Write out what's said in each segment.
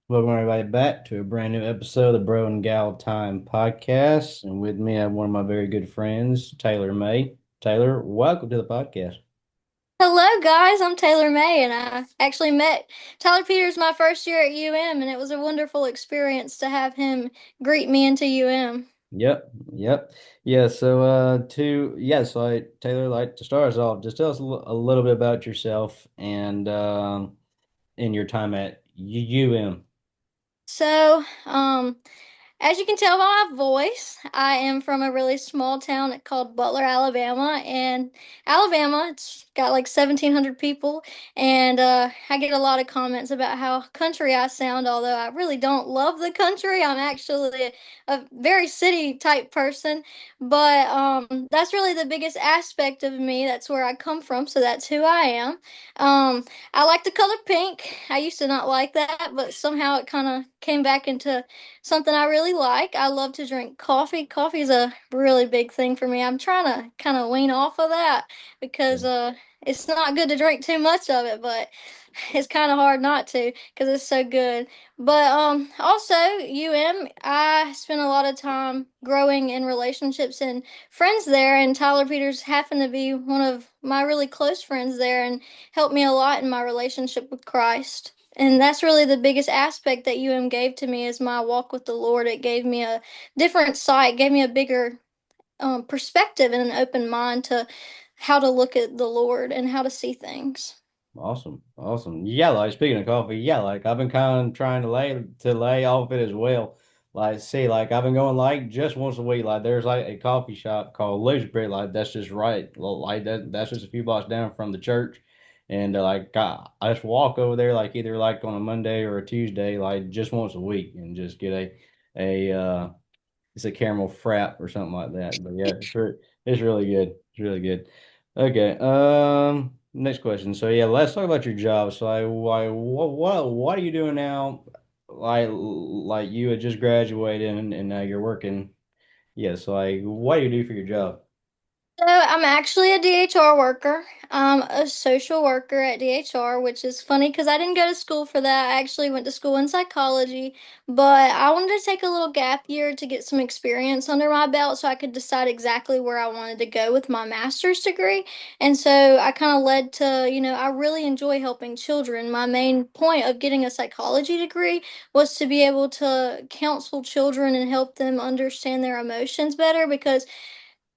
Welcome everybody back to a brand new episode of the Bro and Gal Time podcast. And with me, I have one of my very good friends, Taylor May. Taylor, welcome to the podcast. Hello, guys. I'm Tailor May, and I actually met Tyler Peters my first year at UM, and it was a wonderful experience to have him greet me into UM. Yep. Yeah, Taylor, like to start us off, just tell us a little bit about yourself and in your time at UM. So, as you can tell by my voice, I am from a really small town called Butler, Alabama. And Alabama, it's got like 1,700 people. And I get a lot of comments about how country I sound, although I really don't love the country. I'm actually a very city type person. But that's really the biggest aspect of me. That's where I come from. So that's who I am. I like the color pink. I used to not like that, but somehow it kind of came back into something I really like. I love to drink coffee. Coffee is a really big thing for me. I'm trying to kind of wean off of that because it's not good to drink too much of it, but it's kind of hard not to because it's so good. But also I spent a lot of time growing in relationships and friends there, and Tyler Peters happened to be one of my really close friends there and helped me a lot in my relationship with Christ. And that's really the biggest aspect that UM gave to me is my walk with the Lord. It gave me a different sight, gave me a bigger perspective and an open mind to how to look at the Lord and how to see things. Awesome. Yeah, like speaking of coffee, yeah, like I've been kind of trying to lay off it as well. Like I've been going like just once a week. Like there's like a coffee shop called Louisville, like that's just right, like that's just a few blocks down from the church, and I just walk over there like either like on a Monday or a Tuesday, like just once a week, and just get a it's a caramel frap or something like that. But yeah, it's really good. It's really good. Okay. Next question. So yeah, let's talk about your job. So what are you doing now? Like you had just graduated and now you're working. Yeah. So like, what do you do for your job? So I'm actually a DHR worker. I'm a social worker at DHR, which is funny because I didn't go to school for that. I actually went to school in psychology, but I wanted to take a little gap year to get some experience under my belt so I could decide exactly where I wanted to go with my master's degree. And so I kind of led to, I really enjoy helping children. My main point of getting a psychology degree was to be able to counsel children and help them understand their emotions better because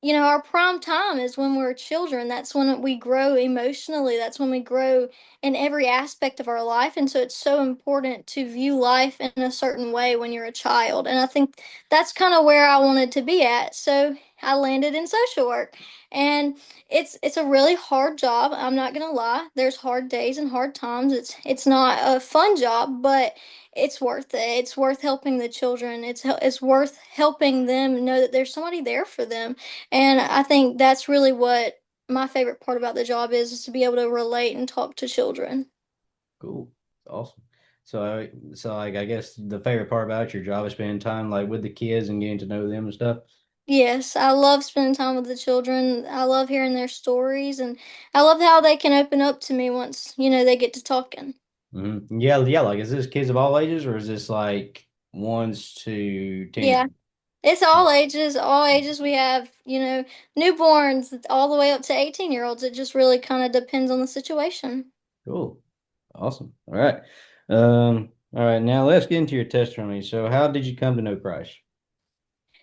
our prime time is when we're children. That's when we grow emotionally. That's when we grow in every aspect of our life. And so it's so important to view life in a certain way when you're a child. And I think that's kind of where I wanted to be at. So I landed in social work. And it's a really hard job. I'm not gonna lie. There's hard days and hard times. It's not a fun job, but it's worth it. It's worth helping the children. It's worth helping them know that there's somebody there for them, and I think that's really what my favorite part about the job is to be able to relate and talk to children. Cool. Awesome. So like I guess the favorite part about your job is spending time like with the kids and getting to know them and stuff. Yes, I love spending time with the children. I love hearing their stories, and I love how they can open up to me once, they get to talking. Yeah. Like, is this kids of all ages, or is this like ones to Yeah, teenagers? it's all ages, all ages. We have, newborns all the way up to 18-year-olds. It just really kind of depends on the situation. Cool, awesome. All right. Now let's get into your testimony. So, how did you come to know Christ?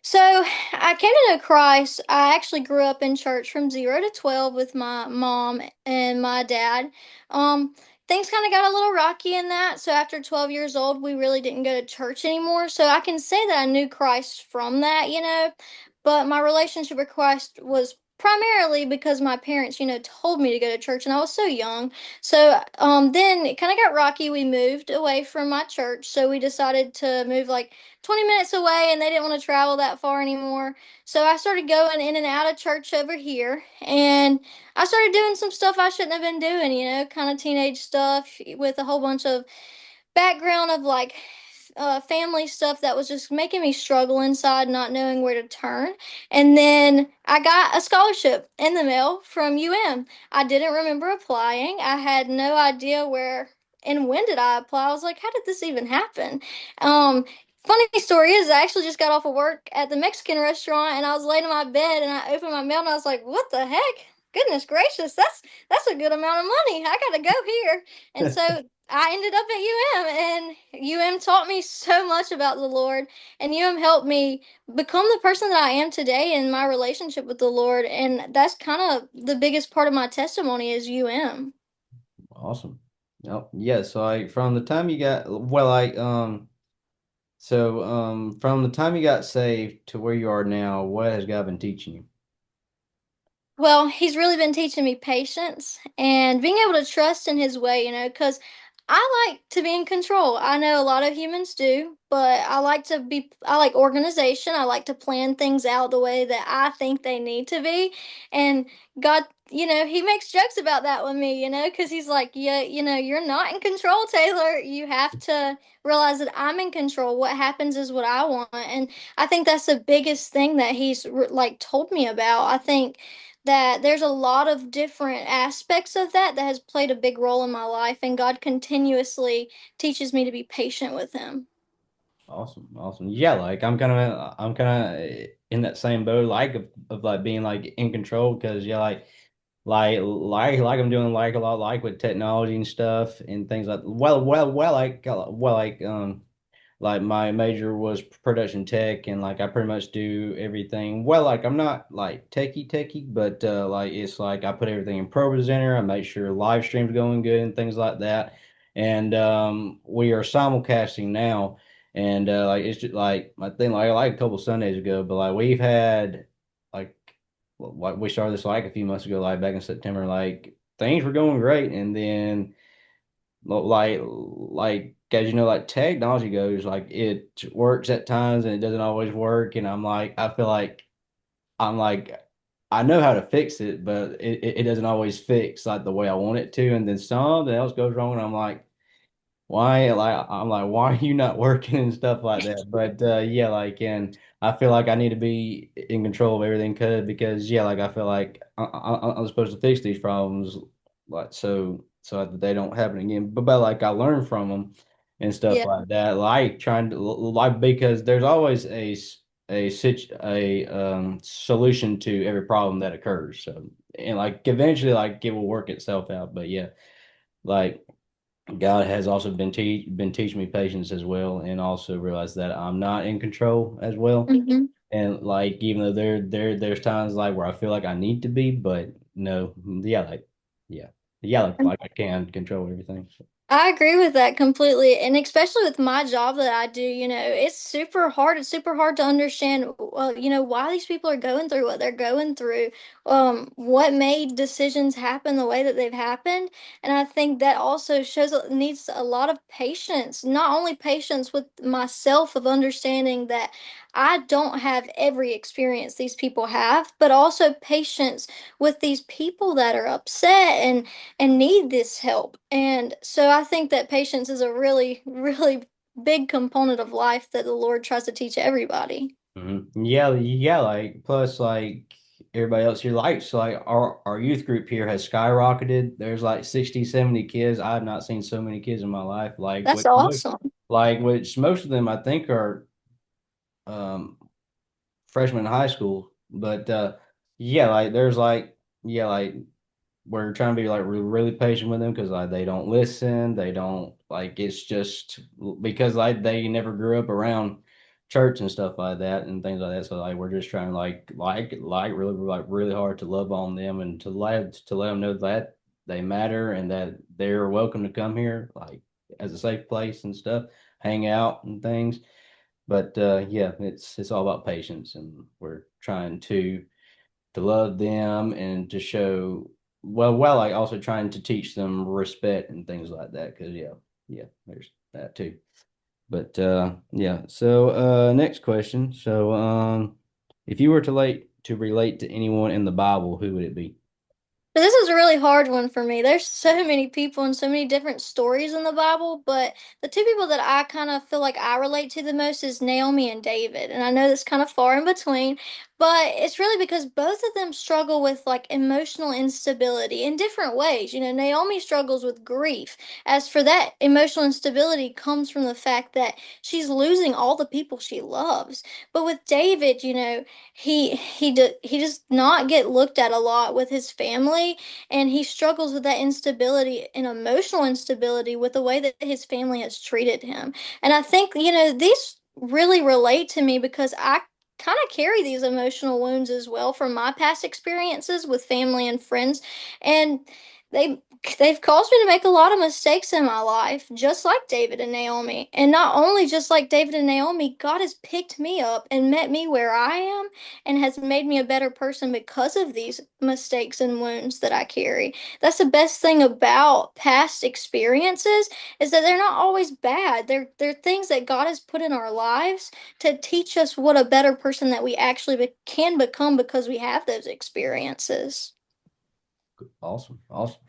So I came to know Christ. I actually grew up in church from 0 to 12 with my mom and my dad. Um, Things kind of got a little rocky in that. So after 12 years old, we really didn't go to church anymore. So I can say that I knew Christ from that. But my relationship with Christ was primarily because my parents, told me to go to church and I was so young. So then it kind of got rocky. We moved away from my church. So we decided to move like 20 minutes away and they didn't want to travel that far anymore. So I started going in and out of church over here and I started doing some stuff I shouldn't have been doing, kind of teenage stuff with a whole bunch of background of like family stuff that was just making me struggle inside, not knowing where to turn. And then I got a scholarship in the mail from UM. I didn't remember applying. I had no idea where and when did I apply? I was like, how did this even happen? Um, Funny story is, I actually just got off of work at the Mexican restaurant, and I was laying in my bed, and I opened my mail, and I was like, what the heck? Goodness gracious, that's a good amount of money. I gotta go here. And so I ended up at UM, and UM taught me so much about the Lord, and UM helped me become the person that I am today in my relationship with the Lord. And that's kind of the biggest part of my testimony is UM. Awesome. Yep. Yeah. So like from the time you got well, like from the time you got saved to where you are now, what has God been teaching you? Well, he's really been teaching me patience and being able to trust in his way, because I like to be in control. I know a lot of humans do, but I like organization. I like to plan things out the way that I think they need to be. And God, he makes jokes about that with me, because he's like, yeah, you're not in control, Taylor. You have to realize that I'm in control. What happens is what I want. And I think that's the biggest thing that he's like told me about. I think that there's a lot of different aspects of that has played a big role in my life, and God continuously teaches me to be patient with him. Awesome. Awesome. Yeah, like I'm kind of in that same boat, like of like being like in control because yeah, like I'm doing like a lot like with technology and stuff and things like like my major was production tech and like I pretty much do everything. Well, like I'm not like techie, but like it's like I put everything in ProPresenter. I make sure live streams going good and things like that. And we are simulcasting now. And like it's just like my thing like a couple Sundays ago, but like we've had like like we started this like a few months ago, like back in September, like things were going great, and then like as you know, like technology goes, like it works at times and it doesn't always work. And I feel like I'm like I know how to fix it, but it doesn't always fix like the way I want it to. And then something else goes wrong, and I'm like, why are you not working and stuff like that? But yeah, like, and I feel like I need to be in control of everything because yeah, like I feel like I'm supposed to fix these problems, like so that they don't happen again. But like I learn from them and stuff Yeah. like that. Like trying to like because there's always a solution to every problem that occurs. So and like eventually like it will work itself out. But yeah, like. God has also been teaching me patience as well, and also realized that I'm not in control as well. Hmm. And like, even though there's times like where I feel like I need to be, but no, yeah, like I can control everything. So. I agree with that completely. And especially with my job that I do, it's super hard. It's super hard to understand, well, why these people are going through what they're going through, what made decisions happen the way that they've happened. And I think that also shows it needs a lot of patience, not only patience with myself of understanding that I don't have every experience these people have, but also patience with these people that are upset and need this help. And so I think that patience is a really, really big component of life that the Lord tries to teach everybody. Yeah, like plus like everybody else here likes like our youth group here has skyrocketed. There's like 60, 70 kids. I have not seen so many kids in my life. That's awesome. Which most of them I think are um freshmen in high school. But yeah, like there's like yeah, like we're trying to be like really patient with them because like they don't listen. They don't like it's just because like they never grew up around church and stuff like that and things like that. So like we're just trying to really hard to love on them and to let them know that they matter and that they're welcome to come here like as a safe place and stuff, hang out and things. But yeah, it's all about patience, and we're trying to love them and to show like also trying to teach them respect and things like that. Because yeah, there's that too. But yeah. So next question. So if you were to relate to anyone in the Bible, who would it be? But this is a really hard one for me. There's so many people and so many different stories in the Bible, but the two people that I kind of feel like I relate to the most is Naomi and David. And I know that's kind of far in between, But it's really because both of them struggle with like emotional instability in different ways. You know, Naomi struggles with grief. As for that, emotional instability comes from the fact that she's losing all the people she loves. But with David, you know, he does not get looked at a lot with his family, and he struggles with that instability and emotional instability with the way that his family has treated him. And I think, you know, these really relate to me because I kind of carry these emotional wounds as well from my past experiences with family and friends, and they they've caused me to make a lot of mistakes in my life, just like David and Naomi. And not only just like David and Naomi, God has picked me up and met me where I am and has made me a better person because of these mistakes and wounds that I carry. That's the best thing about past experiences, is that they're not always bad. They're things that God has put in our lives to teach us what a better person that we actually can become because we have those experiences. Awesome, awesome.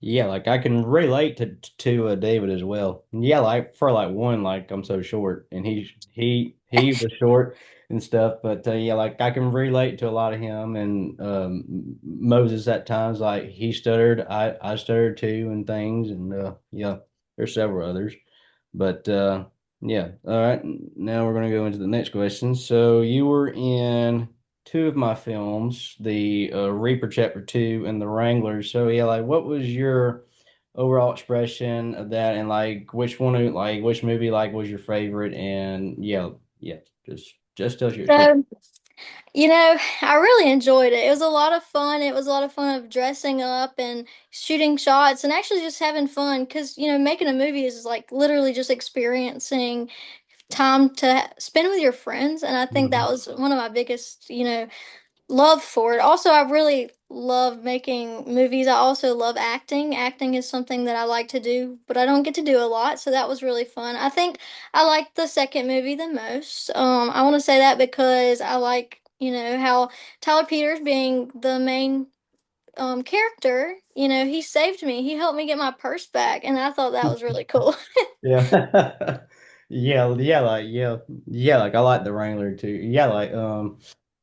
Yeah, like I can relate to David as well. Yeah, like for like one, like I'm so short, and he was short and stuff. But yeah, like I can relate to a lot of him and Moses at times. Like he stuttered, I stuttered too, and things. And yeah, there's several others. But yeah, all right. Now we're gonna go into the next question. So you were in two of my films, the Reaper Chapter 2 and the Wrangler. So yeah, like what was your overall expression of that, and like which one, like which movie like was your favorite? And yeah, yeah, just tell us your experience. So, you know, I really enjoyed it. It was a lot of fun. It was a lot of fun of dressing up and shooting shots and actually just having fun because, you know, making a movie is like literally just experiencing time to spend with your friends. And I think that Mhm. was one of my biggest, you know, love for it. Also, I really love making movies. I also love acting. Acting is something that I like to do, but I don't get to do a lot, so that was really fun. I think I like the second movie the most. I want to say that because I like, you know, how Tyler Peters being the main character, you know, he saved me. He helped me get my purse back, and I thought that was really cool. Yeah. Yeah, like I like the Wrangler too.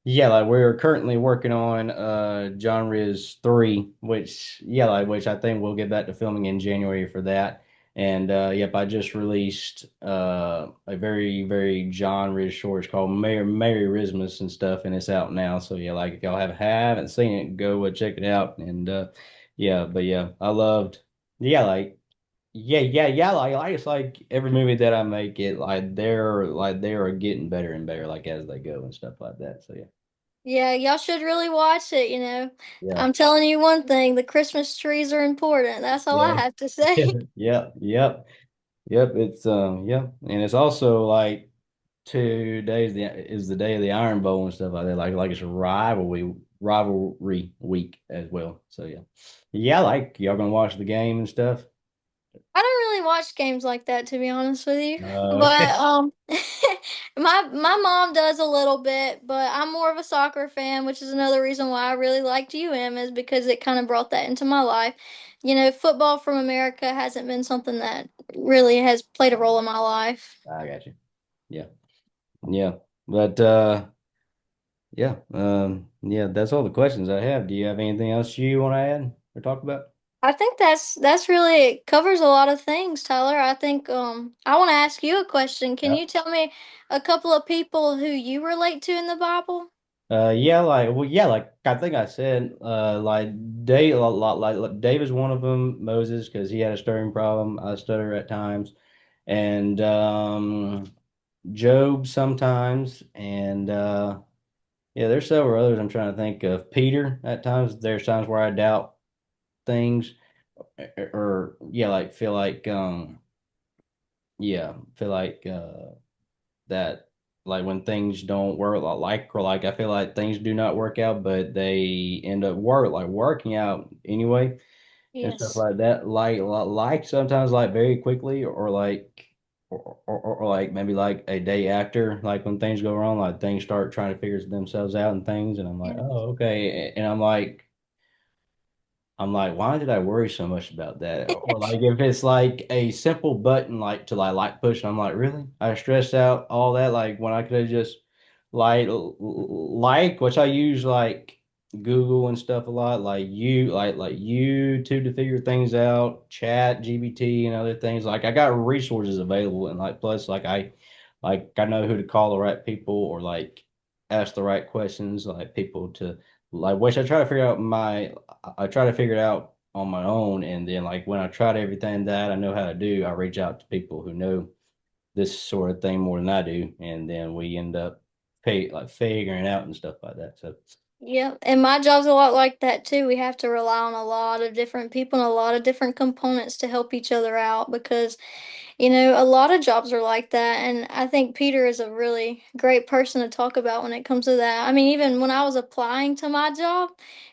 Yeah, like we're currently working on John Riz 3, which yeah, like which I think we'll get back to filming in January for that. And yep, I just released a very John Riz short called Merry Christmas and stuff, and it's out now. So yeah, like if y'all haven't seen it, go check it out. And yeah, but yeah, I loved yeah, yeah. Like it's like every movie that I make, it like they are getting better and better, like as they go and stuff like that. So yeah, Yeah, y'all should really watch it, you know. yeah, I'm telling you one thing, the Christmas trees are important. That's all I yeah, have to say. yep. It's yeah, and it's also like 2 days is the day of the Iron Bowl and stuff like that. Like it's a rivalry week as well. So yeah, yeah. Like y'all gonna watch the game and stuff. I don't really watch games like that, to be honest with you. But Okay. my mom does a little bit, but I'm more of a soccer fan, which is another reason why I really liked UM, is because it kind of brought that into my life. You know, football from America hasn't been something that really has played a role in my life. I got you. Yeah, yeah. But yeah, that's all the questions I have. Do you have anything else you want to add or talk about? I think that's really, it covers a lot of things, Tyler. I think I want to ask you a question. Can Yeah. you tell me a couple of people who you relate to in the Bible? Yeah, like I think I said, like like Dave is one of them. Moses, because he had a stuttering problem. I stutter at times, and Job sometimes, and yeah, there's several others. I'm trying to think of Peter at times. There's times where I doubt things, or yeah, like feel like that like when things don't work like I feel like things do not work out, but they end up working out anyway and stuff Yes. like that. Like sometimes like very quickly, or like or like maybe like a day after, like when things go wrong, like things start trying to figure themselves out and things, and I'm like, Yeah. oh, okay. And I'm like, why did I worry so much about that? Or like if it's like a simple button like to like push, I'm like, really? I stressed out all that like when I could have just like which I use like Google and stuff a lot, like YouTube to figure things out, Chat GBT and other things. Like I got resources available, and like plus like I know who to call the right people or like ask the right questions, like people to like which I try to figure out my I try to figure it out on my own, and then like when I tried everything that I know how to do, I reach out to people who know this sort of thing more than I do, and then we end up figuring it out and stuff like that. So, Yeah, and my job's a lot like that too. We have to rely on a lot of different people and a lot of different components to help each other out because a lot of jobs are like that, and I think Peter is a really great person to talk about when it comes to that. I mean, even when I was applying to my job,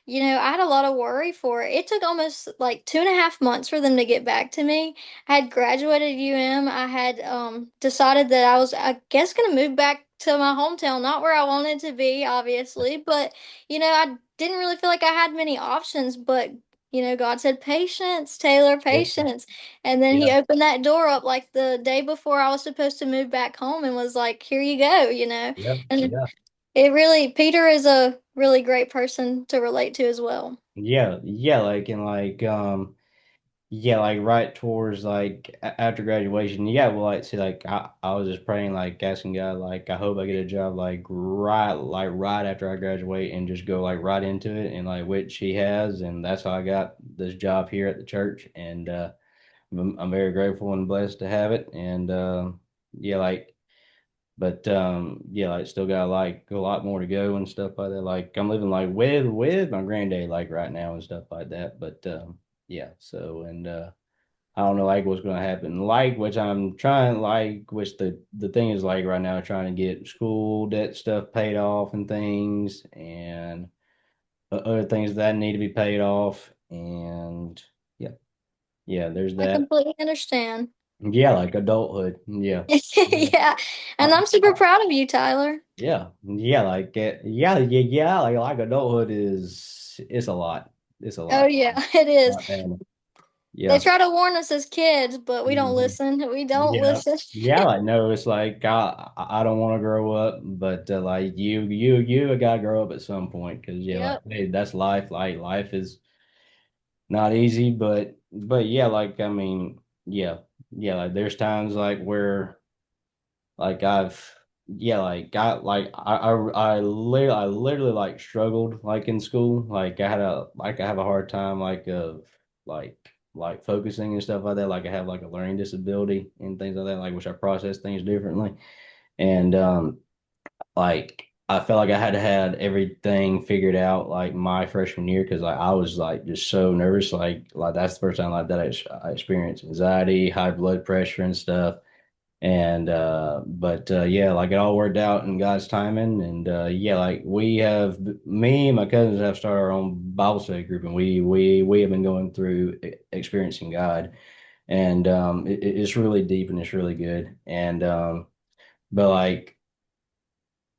I had a lot of worry for it. It took almost like 2.5 months for them to get back to me. I had graduated UM. I had decided that I was, I guess, gonna move back to my hometown, not where I wanted to be, obviously, but I didn't really feel like I had many options, but God said, patience, Taylor, yeah, patience. And then he yeah, opened that door up like the day before I was supposed to move back home and was like, here you go. yeah, And yeah, Peter is a really great person to relate to as well. yeah, yeah, like right towards after graduation. Yeah, well, like see, like I was just praying, like asking God, like I hope I get a job like right after I graduate and just go like right into it, and like which He has, and that's how I got this job here at the church, and I'm very grateful and blessed to have it, and yeah, but yeah, like still got like a lot more to go and stuff like that. Like I'm living like with my granddad like right now and stuff like that. But yeah, so and I don't know like what's gonna happen. Like which I'm trying like which the thing is like right now trying to get school debt stuff paid off and things and other things that need to be paid off and yeah, yeah, there's I that. completely understand. Yeah, like adulthood. Yeah. Yeah. Yeah. And I'm super proud of you, Tyler. Yeah, yeah, yeah, like adulthood is it's a lot. It's a Oh, lot. yeah, it is. And They yeah. try to warn us as kids, but we don't Mhm. listen. We don't Yeah. listen. Yeah, like no, it's like I don't want to grow up, but like you gotta grow up at some point because yeah, like Yep. hey, that's life. Like life is not easy, but yeah, like I mean, yeah, yeah, like there's times like where like I've yeah, like got like I literally like struggled like in school. Like I have a hard time like of like like focusing and stuff like that. Like I have like a learning disability and things like that, like which I process things differently. And like I felt like I had everything figured out like my freshman year because like I was like just so nervous. Like that's the first time like that I experienced anxiety, high blood pressure and stuff and but yeah, like it all worked out in God's timing. And yeah, like me and my cousins have started our own Bible study group, and we have been going through experiencing God, and it's really deep and it's really good. And but like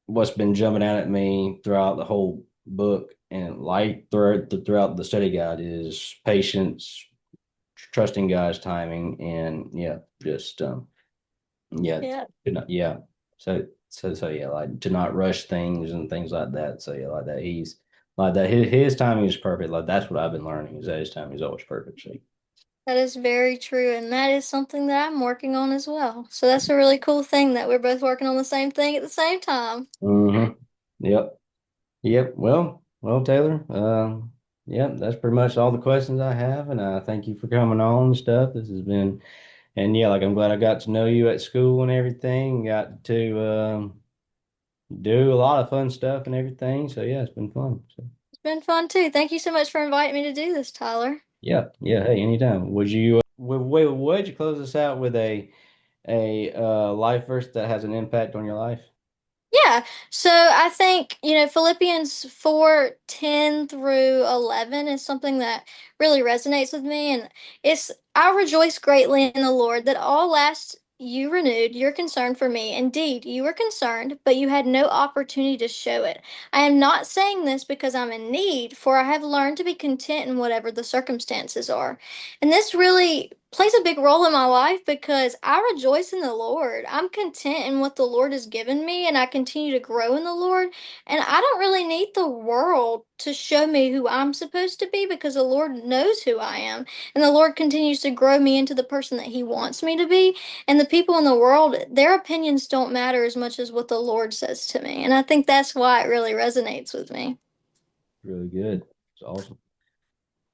what's been jumping out at me throughout the whole book and like throughout the study guide is patience, trusting God's timing, and yeah, just yeah, Yeah, yeah. So yeah, like to not rush things and things like that. So yeah, like that he's like that his timing is perfect. Like that's what I've been learning is that his timing is always perfect. So that is very true. And that is something that I'm working on as well. So that's a really cool thing that we're both working on the same thing at the same time. yep. Yep. Well, Taylor, yep, that's pretty much all the questions I have, and thank you for coming on and stuff. This has been and yeah, like I'm glad I got to know you at school and everything. Got to do a lot of fun stuff and everything. So yeah, it's been fun. So It's been fun too. Thank you so much for inviting me to do this, Tyler. yeah, yeah. Hey, anytime. Would you close us out with a life verse that has an impact on your life? Yeah. So I think, Philippians 4:10 through 11 is something that really resonates with me. And I rejoice greatly in the Lord that all last you renewed your concern for me. Indeed, you were concerned, but you had no opportunity to show it. I am not saying this because I'm in need, for I have learned to be content in whatever the circumstances are. And this really plays a big role in my life because I rejoice in the Lord. I'm content in what the Lord has given me, and I continue to grow in the Lord. And I don't really need the world to show me who I'm supposed to be because the Lord knows who I am. And the Lord continues to grow me into the person that He wants me to be. And the people in the world, their opinions don't matter as much as what the Lord says to me. And I think that's why it really resonates with me. Really good. It's awesome.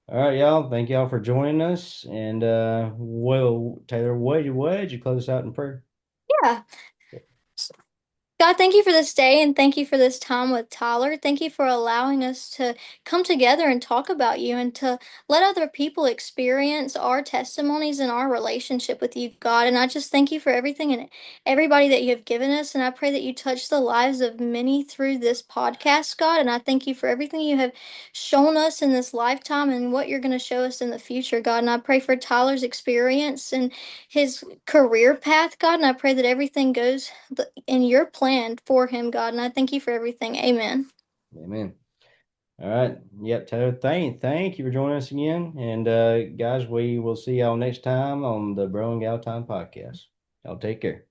All right, y'all. Thank y'all for joining us. And Taylor, would you close us out in prayer? Yeah. God, thank you for this day and thank you for this time with Tyler. Thank you for allowing us to come together and talk about you and to let other people experience our testimonies and our relationship with you, God. And I just thank you for everything and everybody that you have given us. And I pray that you touch the lives of many through this podcast, God. And I thank you for everything you have shown us in this lifetime and what you're going to show us in the future, God. And I pray for Tyler's experience and his career path, God. And I pray that everything goes in your plan for him, God. And I thank you for everything. Amen. Amen. All right. Yep, Taylor, thank you for joining us again. And guys, we will see y'all next time on the Bro and Gal Time podcast. Y'all take care.